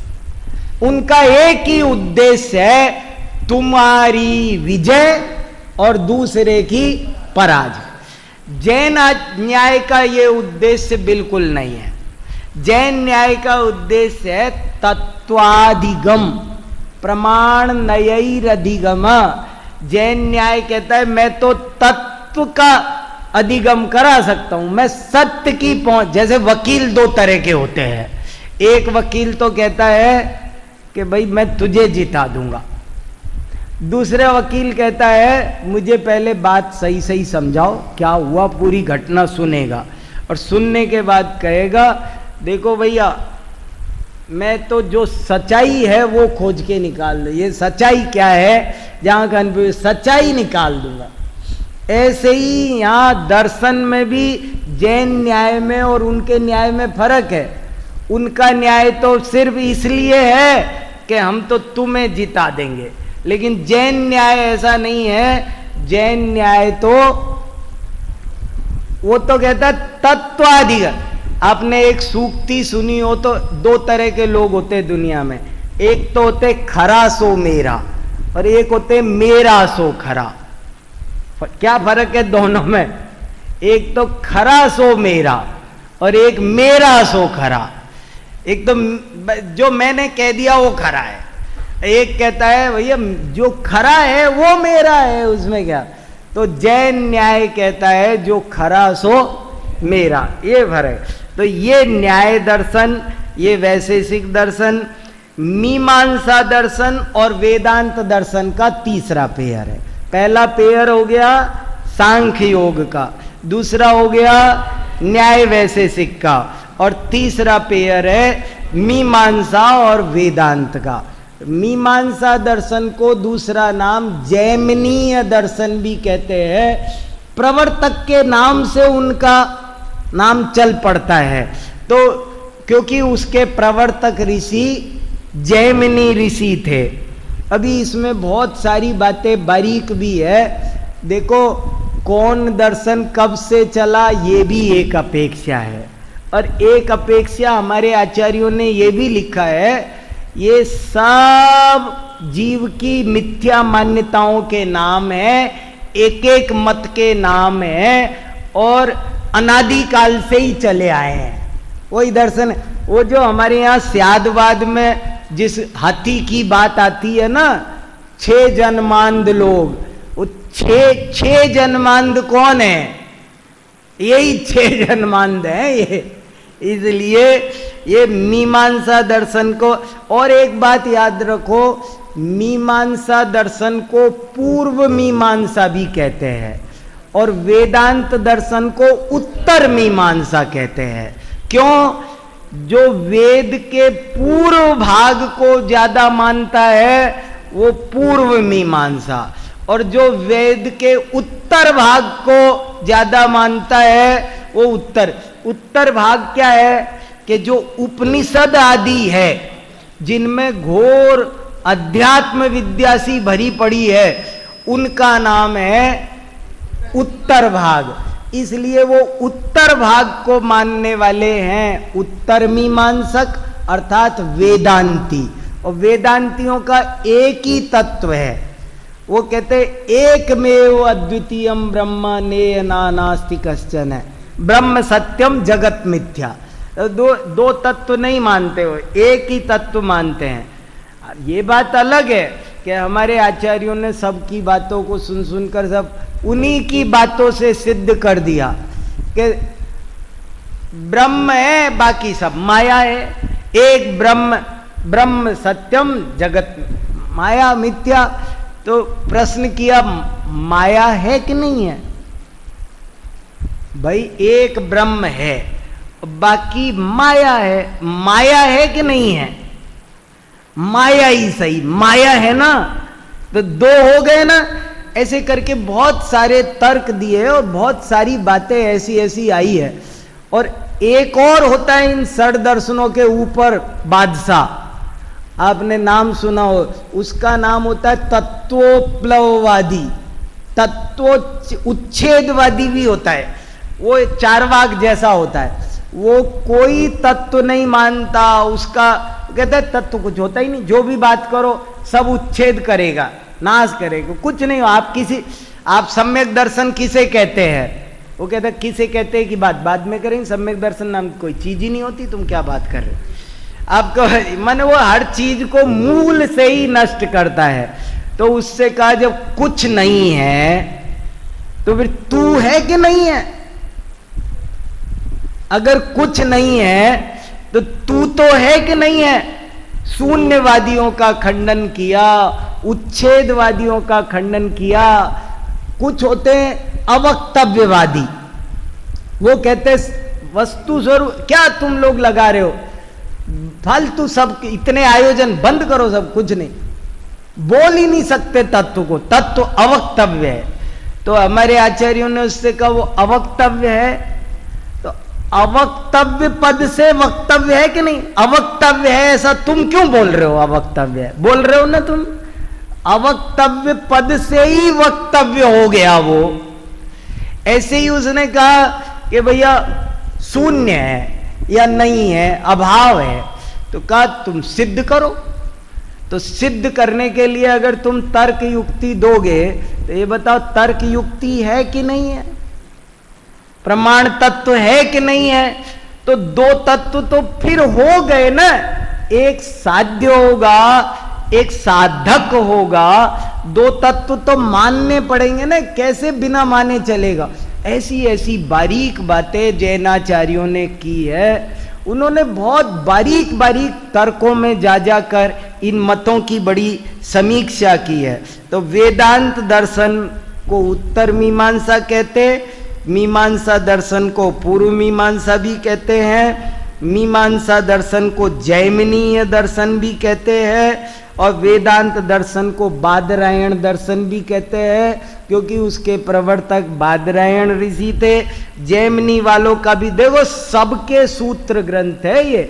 उनका एक ही उद्देश्य है, तुम्हारी विजय और दूसरे की पराजय। जैन न्याय का ये उद्देश्य बिल्कुल नहीं है। जैन न्याय का उद्देश्य है तत्वाधिगम, प्रमाण नयैरधिगम। जैन न्याय कहता है मैं तो तत्व का अधिगम करा सकता हूं, मैं सत्य की पहुंच। जैसे वकील दो तरह के होते हैं, एक वकील तो कहता है कि भाई मैं तुझे जिता दूंगा, दूसरा वकील कहता है मुझे पहले बात सही सही समझाओ, क्या हुआ पूरी घटना सुनेगा, और सुनने के बाद कहेगा देखो भैया मैं तो जो सच्चाई है वो खोज के निकाल दो, ये सच्चाई क्या है, जहां कन्फ्यूज सच्चाई निकाल दूंगा। ऐसे ही यहां दर्शन में भी जैन न्याय में और उनके न्याय में फर्क है। उनका न्याय तो सिर्फ इसलिए है कि हम तो तुम्हें जिता देंगे, लेकिन जैन न्याय ऐसा नहीं है। जैन न्याय तो वो तो कहता है तत्वाधिगम। आपने एक सूक्ति सुनी हो तो दो तरह के लोग होते दुनिया में, एक तो होते खरा सो मेरा और एक होते मेरा सो खरा। क्या फर्क है दोनों में? एक तो खरा सो मेरा और एक मेरा सो खरा। एक तो जो मैंने कह दिया वो खरा है, एक कहता है भैया जो खरा है वो मेरा है, उसमें क्या। तो जैन न्याय कहता है जो खरा सो मेरा, ये फर्क। तो ये न्याय दर्शन, ये वैशेषिक दर्शन, मीमांसा दर्शन और वेदांत दर्शन का तीसरा पेयर है। पहला पेयर हो गया सांख्य योग का, दूसरा हो गया न्याय वैशेषिक का, और तीसरा पेयर है मीमांसा और वेदांत का। मीमांसा दर्शन को दूसरा नाम जैमिनीय दर्शन भी कहते हैं। प्रवर्तक के नाम से उनका नाम चल पड़ता है, तो क्योंकि उसके प्रवर्तक ऋषि जैमिनी ऋषि थे। अभी इसमें बहुत सारी बातें बारीक भी है। देखो कौन दर्शन कब से चला ये भी एक अपेक्षा है, और एक अपेक्षा हमारे आचार्यों ने ये भी लिखा है, ये सब जीव की मिथ्या मान्यताओं के नाम है, एक एक मत के नाम है, और अनादिकाल से ही चले आए हैं। वही दर्शन, वो जो हमारे यहाँ स्यादवाद में जिस हाथी की बात आती है ना, 6 जन्मांध लोग, वो 6 जन्मांध कौन है? यही 6 जन्मांध है ये। इसलिए ये मीमांसा दर्शन को, और एक बात याद रखो, मीमांसा दर्शन को पूर्व मीमांसा भी कहते हैं, और वेदांत दर्शन को उत्तर मीमांसा कहते हैं। क्यों? जो वेद के पूर्व भाग को ज्यादा मानता है वो पूर्व मीमांसा, और जो वेद के उत्तर भाग को ज्यादा मानता है वो उत्तर। उत्तर भाग क्या है कि जो उपनिषद आदि है, जिनमें घोर अध्यात्म विद्या सी भरी पड़ी है, उनका नाम है उत्तर भाग। इसलिए वो उत्तर भाग को मानने वाले हैं उत्तर मीमांसक अर्थात वेदांती। और वेदांतियों का एक ही तत्व है, वो कहते एकमेव अद्वितीयम ब्रह्म नेय नास्ति कश्चन है, ब्रह्म सत्यम जगत मिथ्या। दो तत्व नहीं मानते हो, एक ही तत्व मानते हैं। ये बात अलग है कि हमारे आचार्यों ने सबकी बातों को सुन सुनकर सब उन्हीं की बातों से सिद्ध कर दिया कि ब्रह्म है, बाकी सब माया है। एक ब्रह्म सत्यम जगत माया मिथ्या। तो प्रश्न किया माया है कि नहीं है? भाई एक ब्रह्म है, बाकी माया है। माया है कि नहीं है? माया ही सही, माया है ना, तो दो हो गए ना। ऐसे करके बहुत सारे तर्क दिए और बहुत सारी बातें ऐसी ऐसी आई है। और एक और होता है इन षड दर्शनों के ऊपर बादशाह, आपने नाम सुना हो, उसका नाम होता है तत्वोपलववादी। तत्व उच्छेदवादी भी होता है, वो चारवाक जैसा होता है। वो कोई तत्व नहीं मानता, उसका कहता है तत्व कुछ होता ही नहीं, जो भी बात करो सब उच्छेद करेगा, नाश करेगा, कुछ नहीं। आप सम्यक दर्शन किसे कहते हैं? वो कहता है किसे कहते हैं कि बात बाद में करेंगे, सम्यक दर्शन नाम कोई चीज ही नहीं होती, तुम क्या बात कर रहे हो? आपको माने वो हर चीज को मूल से ही नष्ट करता है। तो उससे कहा जब कुछ नहीं है तो फिर तू है कि नहीं है? अगर कुछ नहीं है तो तू तो है कि नहीं है? शून्यवादियों का खंडन किया, उच्छेदवादियों का खंडन किया। कुछ होते हैं अवक्तव्यवादी, वो कहते हैं वस्तु स्वरूप, क्या तुम लोग लगा रहे हो फालतू, सब इतने आयोजन बंद करो, सब कुछ नहीं, बोल ही नहीं सकते तत्व को, तत्व अवक्तव्य है। तो हमारे आचार्यों ने उससे कहा वो अवक्तव्य है, तो अवक्तव्य पद से वक्तव्य है कि नहीं? अवक्तव्य है ऐसा तुम क्यों बोल रहे हो? अवक्तव्य है बोल रहे हो ना तुम, अवक्तव्य पद से ही वक्तव्य हो गया वो। ऐसे ही उसने कहा कि भैया शून्य है या नहीं है, अभाव है, तो कहा तुम सिद्ध करो। तो सिद्ध करने के लिए अगर तुम तर्क युक्ति दोगे तो ये बताओ तर्क युक्ति है कि नहीं है, प्रमाण तत्व है कि नहीं है? तो दो तत्व तो फिर हो गए ना, एक साध्य होगा एक साधक होगा, दो तत्व तो मानने पड़ेंगे ना, कैसे बिना माने चलेगा? ऐसी ऐसी बारीक बातें जैनाचार्यों ने की है। उन्होंने बहुत बारीक बारीक तर्कों में जा जाकर इन मतों की बड़ी समीक्षा की है। तो वेदांत दर्शन को उत्तर मीमांसा कहते, मीमांसा दर्शन को पूर्व मीमांसा भी कहते हैं, मीमांसा दर्शन को जैमिनीय दर्शन भी कहते हैं, और वेदांत दर्शन को बादरायण दर्शन भी कहते हैं, क्योंकि उसके प्रवर्तक बादरायण ऋषि थे। जैमिनी वालों का भी देखो सबके सूत्र ग्रंथ है ये।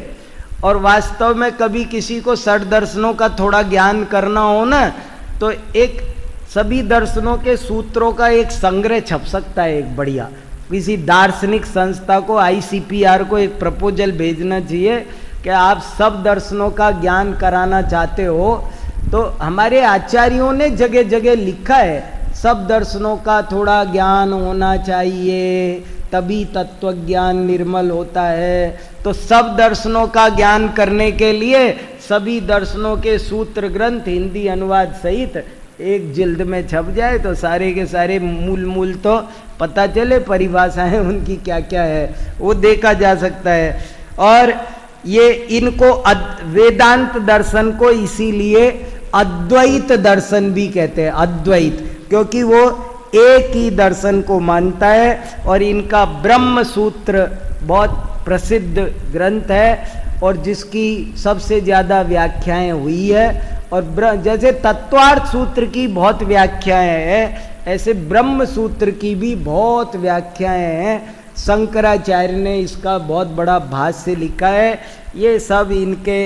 और वास्तव में कभी किसी को षड दर्शनों का थोड़ा ज्ञान करना हो ना, तो एक सभी दर्शनों के सूत्रों का एक संग्रह छप सकता है, एक बढ़िया। किसी दार्शनिक संस्था को, ICPR को एक प्रपोजल भेजना चाहिए कि आप सब दर्शनों का ज्ञान कराना चाहते हो, तो हमारे आचार्यों ने जगह जगह लिखा है सब दर्शनों का थोड़ा ज्ञान होना चाहिए, तभी तत्व ज्ञान निर्मल होता है। तो सब दर्शनों का ज्ञान करने के लिए सभी दर्शनों के सूत्र ग्रंथ हिंदी अनुवाद सहित एक जिल्द में छप जाए तो सारे के सारे मूल तो पता चले, परिभाषाएं उनकी क्या क्या है वो देखा जा सकता है। और ये इनको वेदांत दर्शन को इसीलिए अद्वैत दर्शन भी कहते हैं, अद्वैत, क्योंकि वो एक ही दर्शन को मानता है। और इनका ब्रह्म सूत्र बहुत प्रसिद्ध ग्रंथ है और जिसकी सबसे ज्यादा व्याख्याएं हुई है। और जैसे तत्वार्थ सूत्र की बहुत व्याख्याएं हैं, ऐसे ब्रह्म सूत्र की भी बहुत व्याख्याएं हैं। शंकराचार्य ने इसका बहुत बड़ा भाष्य लिखा है। ये सब इनके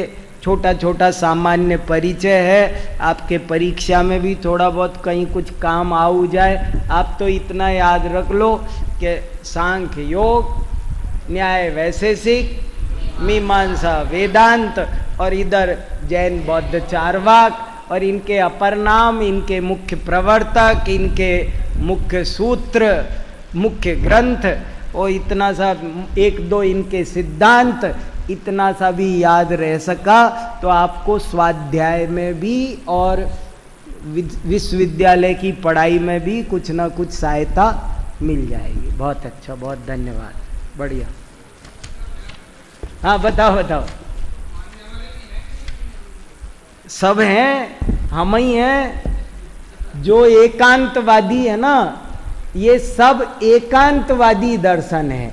छोटा छोटा सामान्य परिचय है, आपके परीक्षा में भी थोड़ा बहुत कहीं कुछ काम आ जाए। आप तो इतना याद रख लो कि सांख्य योग, न्याय वैशेषिक, मीमांसा वेदांत, और इधर जैन बौद्ध चारवाक, और इनके अपर नाम, इनके मुख्य प्रवर्तक, इनके मुख्य सूत्र, मुख्य ग्रंथ, और इतना सा एक दो इनके सिद्धांत, इतना सा भी याद रह सका तो आपको स्वाध्याय में भी और विश्वविद्यालय की पढ़ाई में भी कुछ ना कुछ सहायता मिल जाएगी। बहुत अच्छा, बहुत धन्यवाद, बढ़िया। हाँ बताओ बताओ। सब हैं, हम ही हैं। जो एकांतवादी है ना, ये सब एकांतवादी दर्शन है।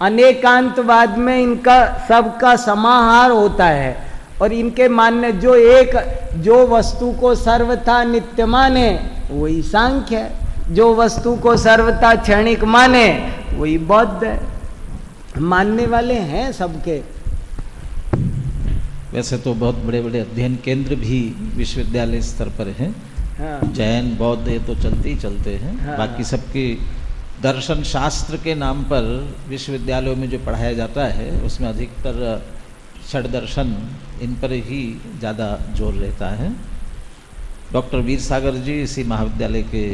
अनेकांतवाद में इनका सबका समाहार होता है, और इनके मानने जो वस्तु को सर्वथा नित्य माने वही सांख्य है, जो वस्तु को सर्वथा क्षणिक माने वही बौद्ध है। मानने वाले हैं सबके। वैसे तो बहुत बड़े बड़े अध्ययन केंद्र भी विश्वविद्यालय स्तर पर हैं। हाँ। जैन बौद्ध ये तो चलते ही चलते हैं। हाँ। बाकी सबके दर्शन शास्त्र के नाम पर विश्वविद्यालयों में जो पढ़ाया जाता है उसमें अधिकतर षड दर्शन इन पर ही ज़्यादा जोर रहता है। डॉक्टर वीर सागर जी इसी महाविद्यालय के